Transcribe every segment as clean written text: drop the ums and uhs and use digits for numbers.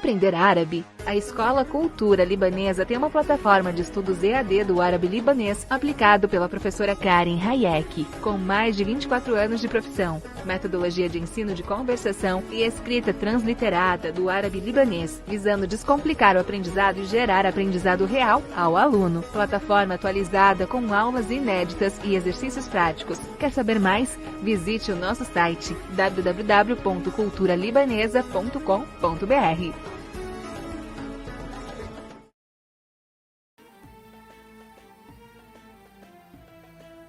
aprender árabe? A Escola Cultura Libanesa tem uma plataforma de estudos EAD do árabe libanês aplicado pela professora Karen Hayek, com mais de 24 anos de profissão, metodologia de ensino de conversação e escrita transliterada do árabe libanês, visando descomplicar o aprendizado e gerar aprendizado real ao aluno. Plataforma atualizada com aulas inéditas e exercícios práticos. Quer saber mais? Visite o nosso site www.culturalibanesa.com.br.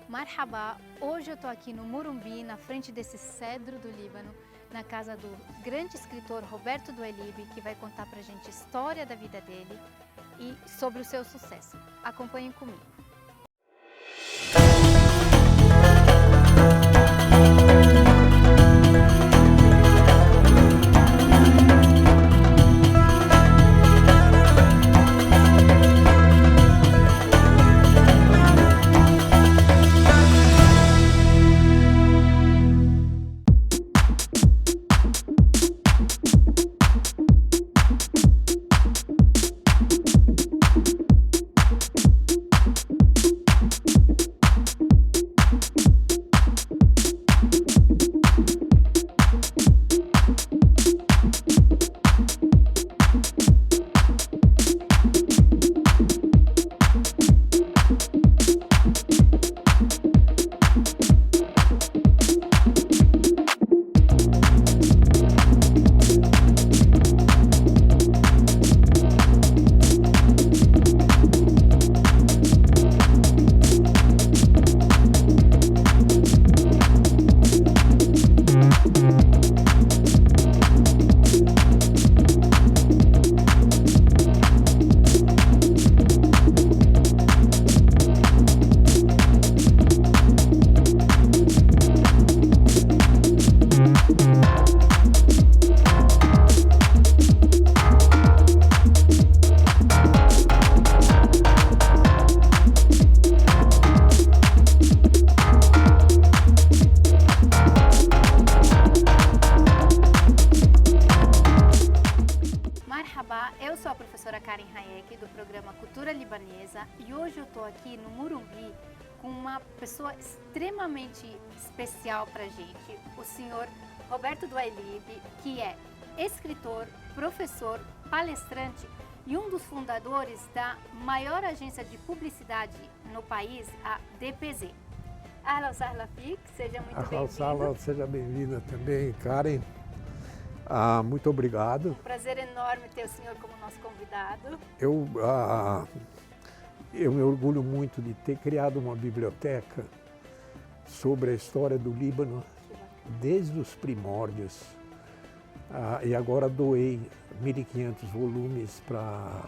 Marhaba, hoje eu estou aqui no Morumbi, na frente desse cedro do Líbano, na casa do grande escritor Roberto Duailib, que vai contar pra gente a história da vida dele e sobre o seu sucesso. Acompanhem comigo. Eu sou a professora Karen Hayek do programa Cultura Libanesa e hoje eu estou aqui no Morumbi com uma pessoa extremamente especial para a gente, o senhor Roberto Duailib, que é escritor, professor, palestrante e um dos fundadores da maior agência de publicidade no país, a DPZ. Ahlan Sahla Fik, seja muito bem-vindo. Seja bem-vinda também, Karen. Muito obrigado. Um prazer enorme ter o senhor como nosso convidado. Eu me orgulho muito de ter criado uma biblioteca sobre a história do Líbano desde os primórdios. E agora doei 1.500 volumes para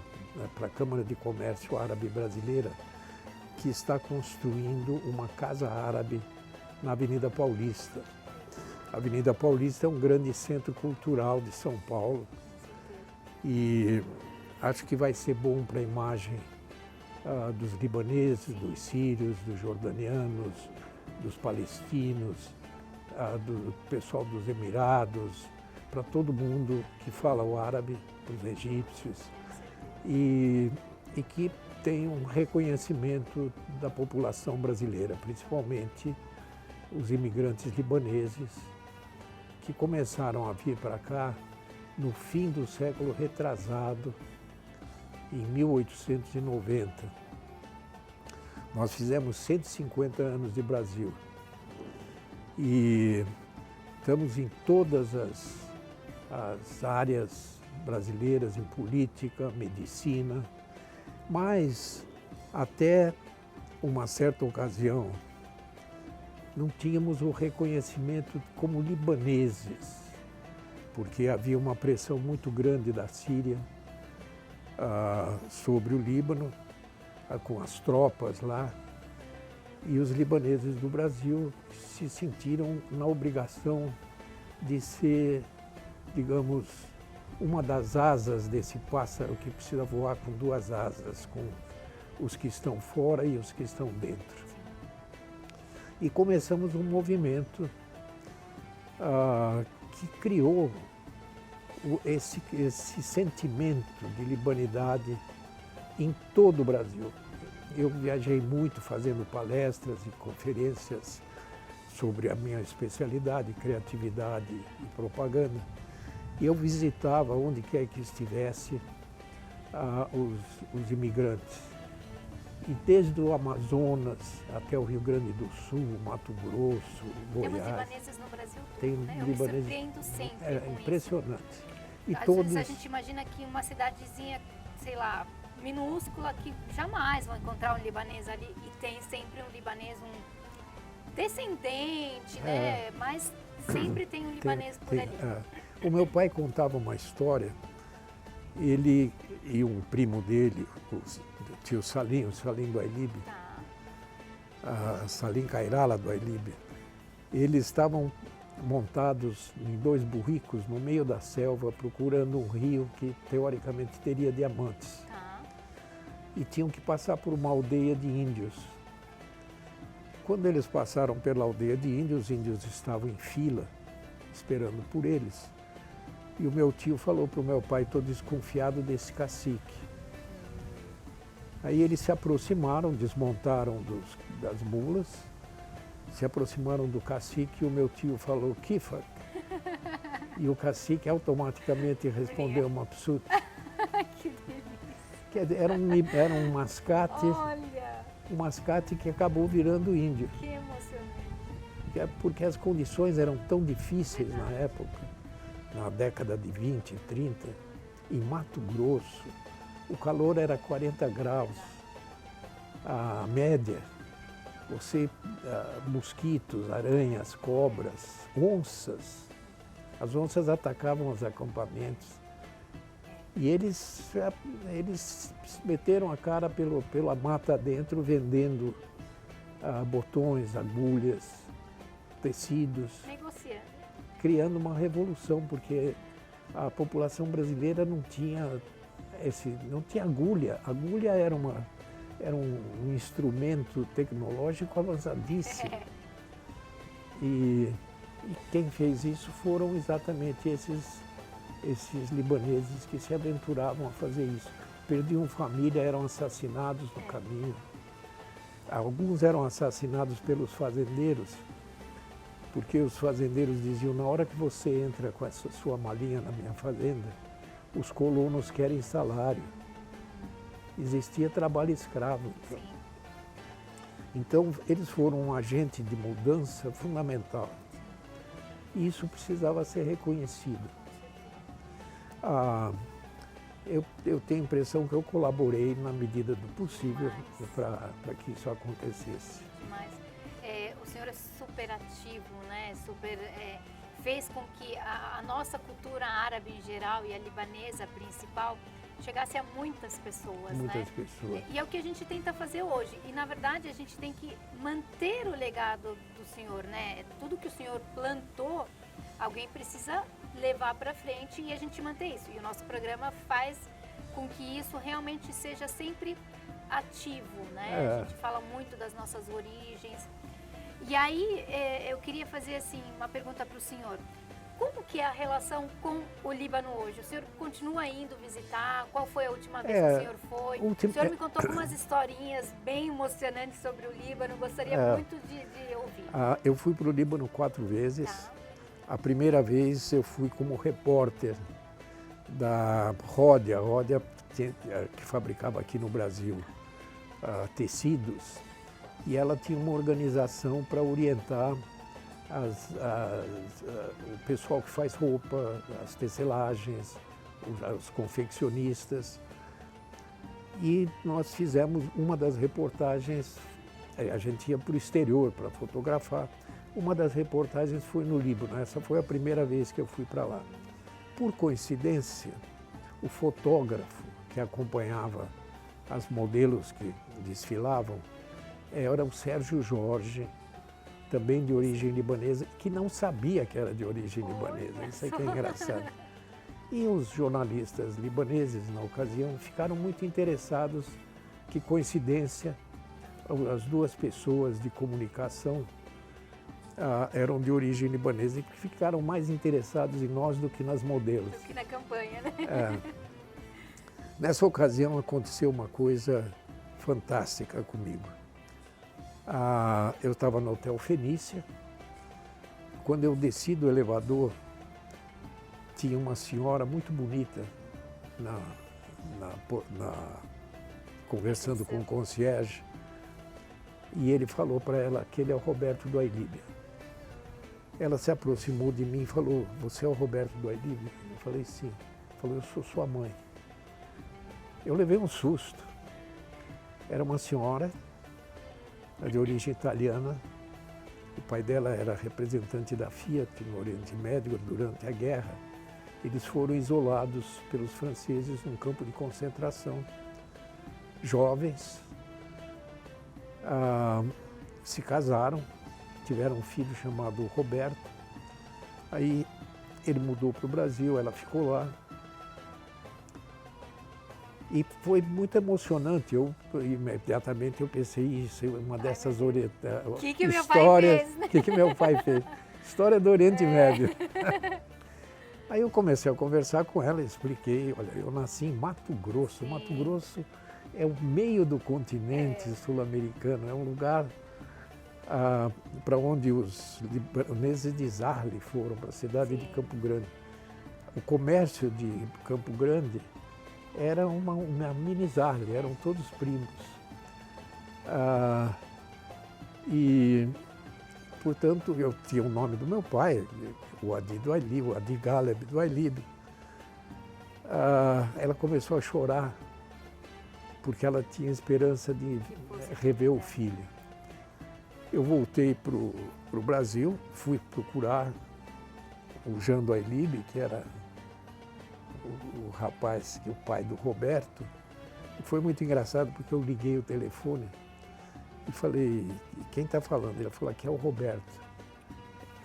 a Câmara de Comércio Árabe Brasileira, que está construindo uma casa árabe na Avenida Paulista. A Avenida Paulista é um grande centro cultural de São Paulo e acho que vai ser bom para a imagem dos libaneses, dos sírios, dos jordanianos, dos palestinos, do pessoal dos Emirados, para todo mundo que fala o árabe, os egípcios, e que tem um reconhecimento da população brasileira, principalmente os imigrantes libaneses, que começaram a vir para cá no fim do século retrasado, em 1890. Nós fizemos 150 anos de Brasil e estamos em todas as áreas brasileiras, em política, medicina, mas até uma certa ocasião não tínhamos o reconhecimento como libaneses, porque havia uma pressão muito grande da Síria sobre o Líbano, com as tropas lá, e os libaneses do Brasil se sentiram na obrigação de ser, digamos, uma das asas desse pássaro que precisa voar com duas asas, com os que estão fora e os que estão dentro. E começamos um movimento que criou esse sentimento de libanidade em todo o Brasil. Eu viajei muito fazendo palestras e conferências sobre a minha especialidade, criatividade e propaganda. E eu visitava onde quer que estivesse os imigrantes. E desde o Amazonas até o Rio Grande do Sul, Mato Grosso, Goiás. Temos libaneses no Brasil todo, Tem né? Eu libaneses, me surpreendo sempre é com impressionante. isso. E Às todos, vezes a gente imagina que uma cidadezinha, sei lá, minúscula, que jamais vão encontrar um libanês ali. E tem sempre um libanês, um descendente, né? Mas sempre tem um libanês por ali. O meu pai contava uma história, ele e um primo dele, o tio Salim, o Salim do Ailib, a Salim Cairala do Ailib, eles estavam montados em 2 burricos no meio da selva procurando um rio que teoricamente teria diamantes. E tinham que passar por uma aldeia de índios. Quando eles passaram pela aldeia de índios, os índios estavam em fila, esperando por eles. E o meu tio falou para o meu pai, estou desconfiado desse cacique. Aí eles se aproximaram, desmontaram das mulas, se aproximaram do cacique e o meu tio falou, Kifa. E o cacique automaticamente respondeu, Mapsut. Que delícia. Era um mascate, Olha, um mascate que acabou virando índio. que emocionante. Porque as condições eram tão difíceis na época, na década de 20, 30, em Mato Grosso, o calor era 40 graus, a média, mosquitos, aranhas, cobras, onças, as onças atacavam os acampamentos e eles meteram a cara pela mata dentro vendendo botões, agulhas, tecidos. Negociando. Criando uma revolução, porque a população brasileira não tinha agulha. A agulha era um instrumento tecnológico avançadíssimo. E quem fez isso foram exatamente esses libaneses que se aventuravam a fazer isso. Perdiam família, eram assassinados no caminho. Alguns eram assassinados pelos fazendeiros, porque os fazendeiros diziam, na hora que você entra com essa sua malinha na minha fazenda, os colonos querem salário. Existia trabalho escravo. Então, eles foram um agente de mudança fundamental. E isso precisava ser reconhecido. Eu tenho a impressão que eu colaborei na medida do possível para que isso acontecesse. Demais. O senhor é super ativo, né? Fez com que a nossa cultura árabe em geral e a libanesa principal chegasse a muitas pessoas, Muitas né? pessoas. E é o que a gente tenta fazer hoje. E, na verdade, a gente tem que manter o legado do senhor, né? Tudo que o senhor plantou, alguém precisa levar para frente e a gente manter isso. E o nosso programa faz com que isso realmente seja sempre ativo, né? A gente fala muito das nossas origens. E aí, eu queria fazer assim uma pergunta para o senhor. Como que é a relação com o Líbano hoje? O senhor continua indo visitar? Qual foi a última vez que o senhor foi? O senhor me contou algumas historinhas bem emocionantes sobre o Líbano. Gostaria muito de ouvir. Eu fui para o Líbano 4 vezes. Tá. A primeira vez eu fui como repórter da Ródia. A Ródia, que fabricava aqui no Brasil tecidos. E ela tinha uma organização para orientar o pessoal que faz roupa, as tecelagens, os confeccionistas. E nós fizemos uma das reportagens, a gente ia para o exterior para fotografar. Uma das reportagens foi no Líbano, essa foi a primeira vez que eu fui para lá. Por coincidência, o fotógrafo que acompanhava as modelos que desfilavam era o Sérgio Jorge, também de origem libanesa, que não sabia que era de origem libanesa. Isso aí que é engraçado. E os jornalistas libaneses, na ocasião, ficaram muito interessados. Que coincidência, as duas pessoas de comunicação eram de origem libanesa e que ficaram mais interessados em nós do que nas modelos. Do que na campanha, né? Nessa ocasião aconteceu uma coisa fantástica comigo. Eu estava no Hotel Fenícia. Quando eu desci do elevador, tinha uma senhora muito bonita conversando com o concierge. E ele falou para ela que ele é o Roberto do Ailíbia. Ela se aproximou de mim e falou: "Você é o Roberto do Ailíbia?" Eu falei: "Sim." Ela falou: "Eu sou sua mãe." Eu levei um susto. Era uma senhora de origem italiana. O pai dela era representante da Fiat no Oriente Médio durante a guerra. Eles foram isolados pelos franceses num campo de concentração. Jovens, se casaram, tiveram um filho chamado Roberto. Aí ele mudou para o Brasil, ela ficou lá. E foi muito emocionante. Imediatamente eu pensei: isso é uma dessas histórias. O que meu pai fez? História do Oriente Médio. Aí eu comecei a conversar com ela, expliquei: olha, eu nasci em Mato Grosso. Sim. Mato Grosso é o meio do continente sul-americano, é um lugar para onde os libaneses de Zarle foram, para a cidade de Campo Grande. O comércio de Campo Grande era uma mini Zarle, eram todos primos. E, portanto, eu tinha o nome do meu pai, o Adi do Ailíbia, o Adi Galeb do Ailíbia. Ela começou a chorar, porque ela tinha esperança de rever o filho. Eu voltei para o Brasil, fui procurar o Jean do Ailíbia, que era o rapaz, o pai do Roberto. Foi muito engraçado, porque eu liguei o telefone e falei: "Quem está falando?" Ele falou: "Aqui é o Roberto."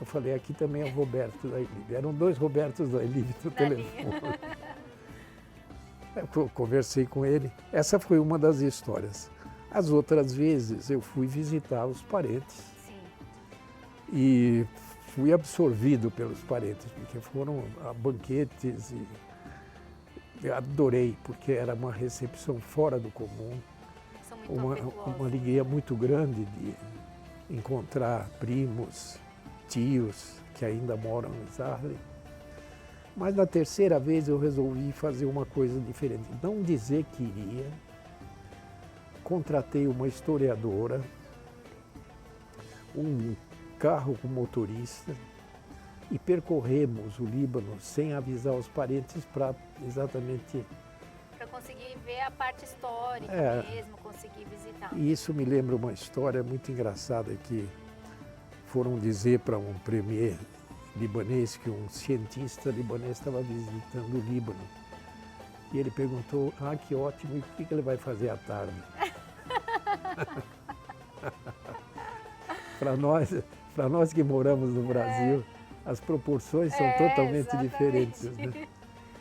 Eu falei: "Aqui também é o Roberto da Ailíbia." Eram dois Robertos da Ailíbia no telefone. Eu conversei com ele. Essa foi uma das histórias. As outras vezes eu fui visitar os parentes. Sim. E fui absorvido pelos parentes, porque foram a banquetes e eu adorei, porque era uma recepção fora do comum. São muito Uma alegria muito grande de encontrar primos, tios que ainda moram em Zarle. Mas na terceira vez eu resolvi fazer uma coisa diferente. Não dizer que iria. Contratei uma historiadora, um carro com motorista e percorremos o Líbano sem avisar os parentes para exatamente... Para conseguir ver a parte histórica mesmo, conseguir visitar. E isso me lembra uma história muito engraçada que foram dizer para um premier libanês que um cientista libanês estava visitando o Líbano. E ele perguntou: que ótimo, e o que ele vai fazer à tarde? Para nós que moramos no Brasil, as proporções são totalmente exatamente diferentes, né?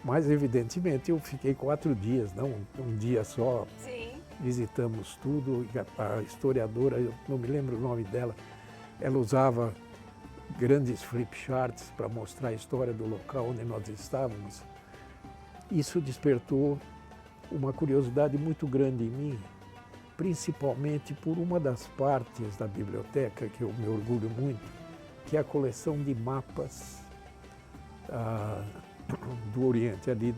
Mas, evidentemente, eu fiquei 4 dias, não um dia só. Sim. Visitamos tudo. A historiadora, eu não me lembro o nome dela, ela usava grandes flip charts para mostrar a história do local onde nós estávamos. Isso despertou uma curiosidade muito grande em mim, principalmente por uma das partes da biblioteca que eu me orgulho muito, que é a coleção de mapas do Oriente, ali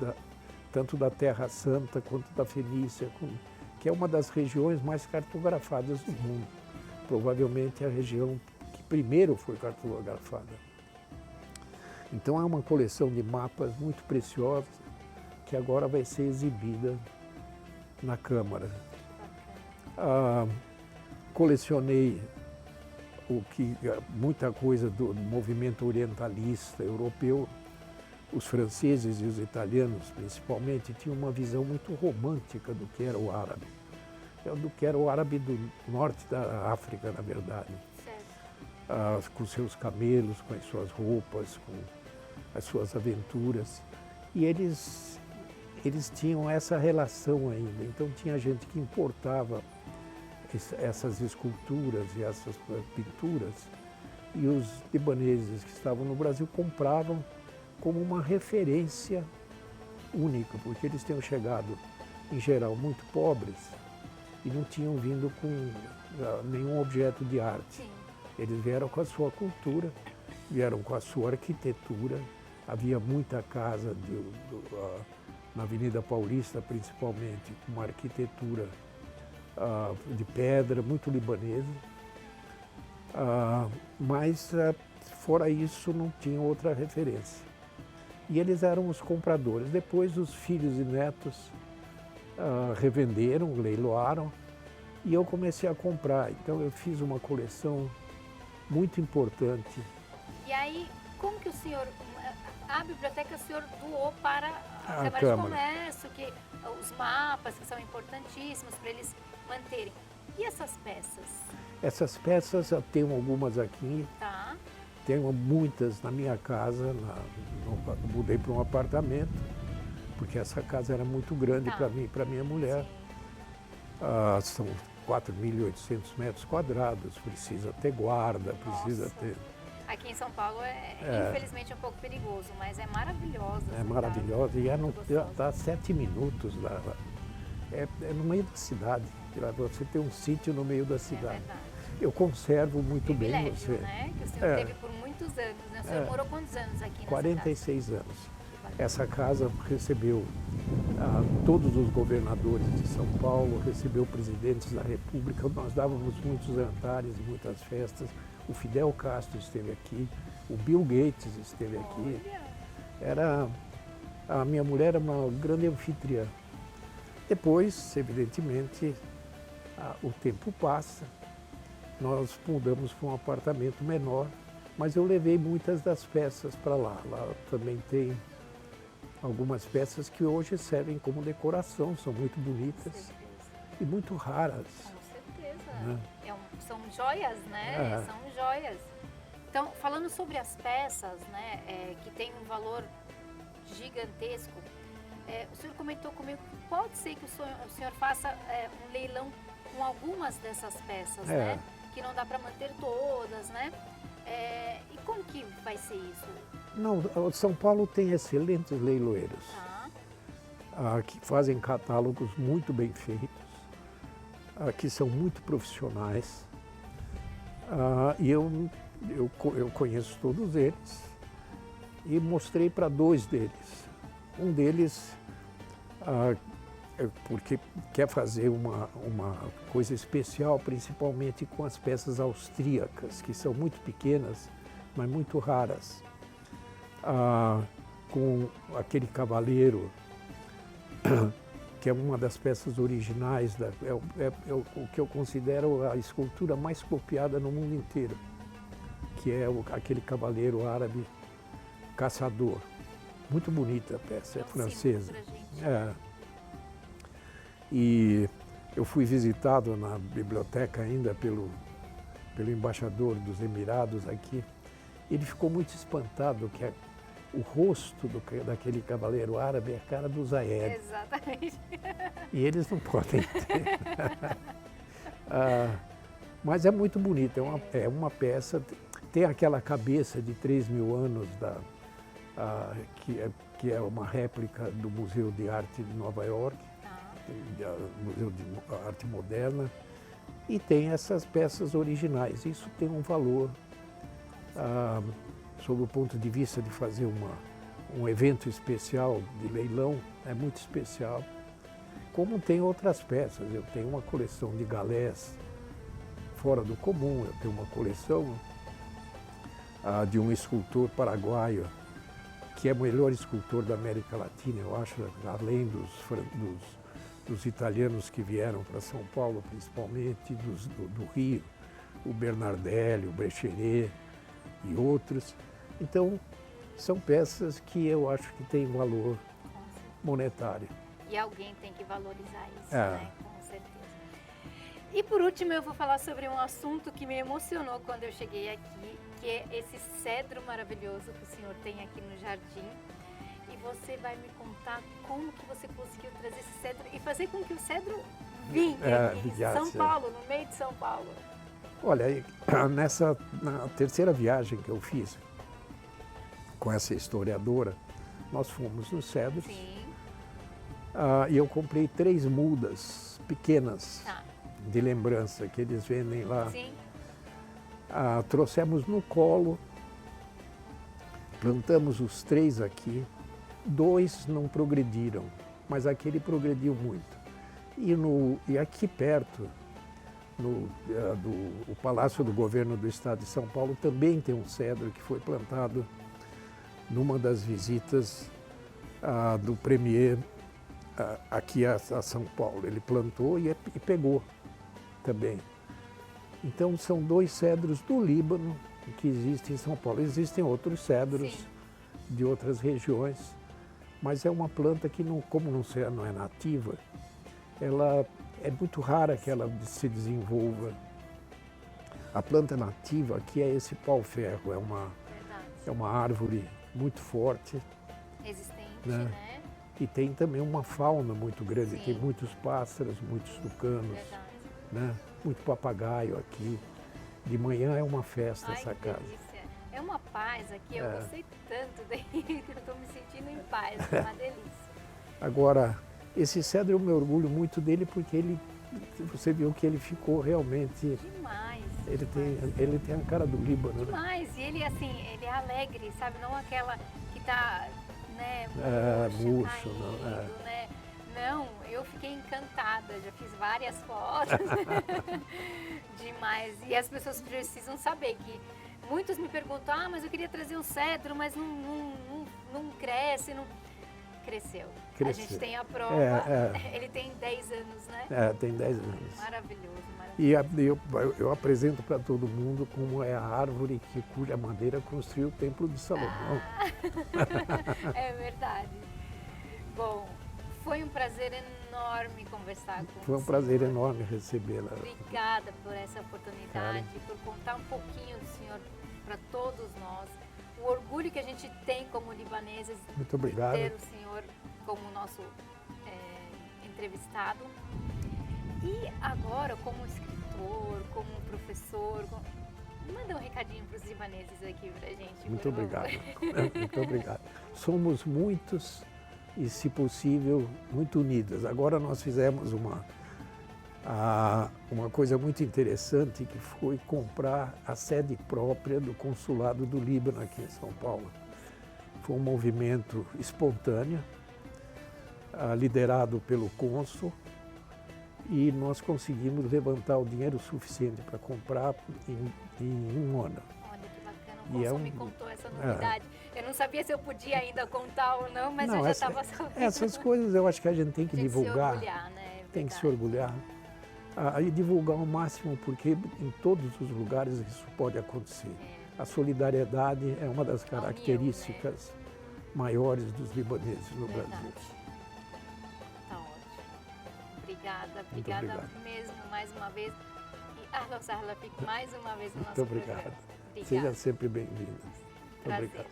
tanto da Terra Santa quanto da Fenícia, que é uma das regiões mais cartografadas do mundo. Provavelmente a região que primeiro foi cartografada. Então é uma coleção de mapas muito preciosa que agora vai ser exibida na Câmara. Colecionei muita coisa do movimento orientalista europeu. Os franceses e os italianos, principalmente, tinham uma visão muito romântica do que era o árabe. Do que era o árabe do norte da África, na verdade. Com seus camelos, com as suas roupas, com as suas aventuras. E eles tinham essa relação ainda. Então tinha gente que importava essas esculturas e essas pinturas e os libaneses que estavam no Brasil compravam como uma referência única, porque eles tinham chegado, em geral, muito pobres e não tinham vindo com nenhum objeto de arte. Sim. Eles vieram com a sua cultura, vieram com a sua arquitetura. Havia muita casa na Avenida Paulista, principalmente, com uma arquitetura de pedra, muito libanesa. Mas, fora isso, não tinha outra referência. E eles eram os compradores. Depois, os filhos e netos revenderam, leiloaram, e eu comecei a comprar. Então, eu fiz uma coleção muito importante. E aí, como que o senhor, a biblioteca o senhor doou para a Câmara de Câmara. Comércio, os mapas que são importantíssimos para eles manterem. E essas peças? Essas peças, eu tenho algumas aqui, Tá. tenho muitas na minha casa, mudei para um apartamento, porque essa casa era muito grande Tá. para mim e para minha mulher. Sim. São 4.800 metros quadrados, precisa ter guarda, precisa Nossa. ter... Aqui em São Paulo infelizmente, um pouco perigoso, mas é maravilhosa. É essa maravilhosa e Muito gostosa. está a 7 minutos é no meio da cidade. Você tem um sítio no meio da casa. É cidade. verdade. Eu conservo muito bem Privilégio, você. né? Que o senhor É. teve por muitos anos, né? O senhor morou quantos anos aqui nessa 46 anos. casa? Essa casa recebeu todos os governadores de São Paulo, recebeu presidentes da República. Nós dávamos muitos jantares, muitas festas. O Fidel Castro esteve aqui, o Bill Gates esteve aqui. Olha, A minha mulher era uma grande anfitriã. Depois, evidentemente, o tempo passa. Nós mudamos para um apartamento menor, mas eu levei muitas das peças para lá. Lá também tem algumas peças que hoje servem como decoração, são muito bonitas certeza. e muito raras. Com certeza. Né? São joias, né? É. São joias. Então, falando sobre as peças, né, que tem um valor gigantesco, o senhor comentou comigo que pode ser que o senhor faça um leilão com algumas dessas peças, né? Que não dá para manter todas, né? E como que vai ser isso? Não, São Paulo tem excelentes leiloeiros. Tá? Que fazem catálogos muito bem feitos, que são muito profissionais. E eu conheço todos eles e mostrei para 2 deles. Um deles, porque quer fazer uma coisa especial, principalmente com as peças austríacas, que são muito pequenas, mas muito raras. Com aquele cavaleiro, que é uma das peças originais, o que eu considero a escultura mais copiada no mundo inteiro, que é aquele cavaleiro árabe caçador. Muito bonita a peça, é francesa. Pra gente. E eu fui visitado na biblioteca ainda pelo embaixador dos Emirados aqui. Ele ficou muito espantado que o rosto daquele cavaleiro árabe é a cara do Zayed. Exatamente. E eles não podem ter. Mas é muito bonita, é uma peça, tem aquela cabeça de 3.000 anos, que é uma réplica do Museu de Arte de Nova York, Museu de Arte Moderna, e tem essas peças originais. Isso tem um valor, sob o ponto de vista de fazer um evento especial de leilão, é muito especial. Como tem outras peças, eu tenho uma coleção de galés fora do comum, eu tenho uma coleção de um escultor paraguaio, que é o melhor escultor da América Latina, eu acho, além dos italianos que vieram para São Paulo, principalmente, do Rio, o Bernardelli, o Brecheret e outros. Então, são peças que eu acho que têm valor monetário. E alguém tem que valorizar isso, É. né? Com certeza. E por último, eu vou falar sobre um assunto que me emocionou quando eu cheguei aqui, que é esse cedro maravilhoso que o senhor tem aqui no jardim. E você vai me contar como que você conseguiu trazer esse cedro e fazer com que o cedro vingue aqui em São viesse. Paulo, no meio de São Paulo. Olha, na terceira viagem que eu fiz com essa historiadora, nós fomos nos cedros. Sim. E eu comprei 3 mudas pequenas Tá. de lembrança que eles vendem lá. Sim. Trouxemos no colo, plantamos os 3 aqui, 2 não progrediram, mas aquele progrediu muito. E aqui perto, o Palácio do Governo do Estado de São Paulo, também tem um cedro que foi plantado numa das visitas do premier aqui a São Paulo. Ele plantou e pegou também. Então são 2 cedros do Líbano que existem em São Paulo. Existem outros cedros Sim. de outras regiões, mas é uma planta que, como não é nativa, ela é muito rara que ela se desenvolva. A planta nativa aqui é esse pau-ferro, é uma árvore muito forte. Existente, Né? né? E tem também uma fauna muito grande, Sim. tem muitos pássaros, muitos tucanos, Verdade. né? Muito papagaio aqui. De manhã é uma festa Ai, essa que casa. delícia. É uma paz aqui, eu É. gostei tanto daí que eu estou me sentindo em paz, é uma delícia. Agora, esse cedro eu me orgulho muito dele porque você viu que ele ficou realmente, Demais. ele tem a cara do Líbano, né? Demais. E ele, assim, ele é alegre, sabe? Não aquela que tá, né, murcho, caído, não, né? Não, eu fiquei encantada, já fiz várias fotos. Demais. E as pessoas precisam saber que muitos me perguntam, mas eu queria trazer um cedro, mas não cresce, não... Cresceu. A Cresceu. gente tem a prova. Ele tem 10 anos, né? Tem 10 anos. Maravilhoso, maravilhoso. E eu apresento para todo mundo como é a árvore cuja madeira construiu o Templo de Salomão. É verdade. Bom, foi um prazer enorme conversar com você. Foi um prazer enorme recebê-la. Obrigada por essa oportunidade, por contar um pouquinho do senhor para todos nós. O orgulho que a gente tem como libaneses Muito obrigado. de ter o senhor como nosso entrevistado. E agora, como escritor, como professor, manda um recadinho para os libaneses aqui para a gente. Muito por favor. obrigado. Muito obrigado. Somos muitos e, se possível, muito unidas. Agora nós fizemos uma coisa muito interessante, que foi comprar a sede própria do Consulado do Líbano aqui em São Paulo. Foi um movimento espontâneo, liderado pelo cônsul, e nós conseguimos levantar o dinheiro suficiente para comprar em um ano. Olha que bacana, o E cônsul é me contou essa novidade. Eu não sabia se eu podia ainda contar ou não, mas eu já estava sabendo. Essas coisas eu acho que a gente tem que Tem divulgar. que se orgulhar, né? Tem que se Verdade. orgulhar. E divulgar ao máximo, porque em todos os lugares isso pode acontecer. A solidariedade é uma das características maiores dos libaneses no Verdade. Brasil. Tá ótimo. Obrigada obrigado. mesmo, mais uma vez. E Ahlan Sahlan fique mais uma vez no nosso Muito obrigado. programa. Obrigada. Seja sempre bem-vinda. Muito Prazer. obrigado.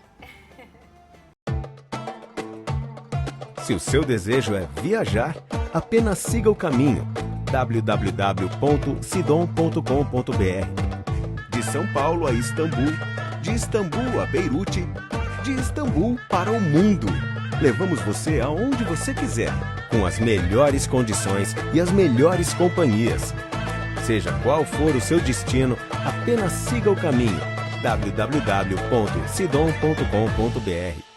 Se o seu desejo é viajar, apenas siga o caminho www.sidom.com.br. De São Paulo a Istambul, de Istambul a Beirute, de Istambul para o mundo. Levamos você aonde você quiser, com as melhores condições e as melhores companhias. Seja qual for o seu destino, apenas siga o caminho www.sidom.com.br.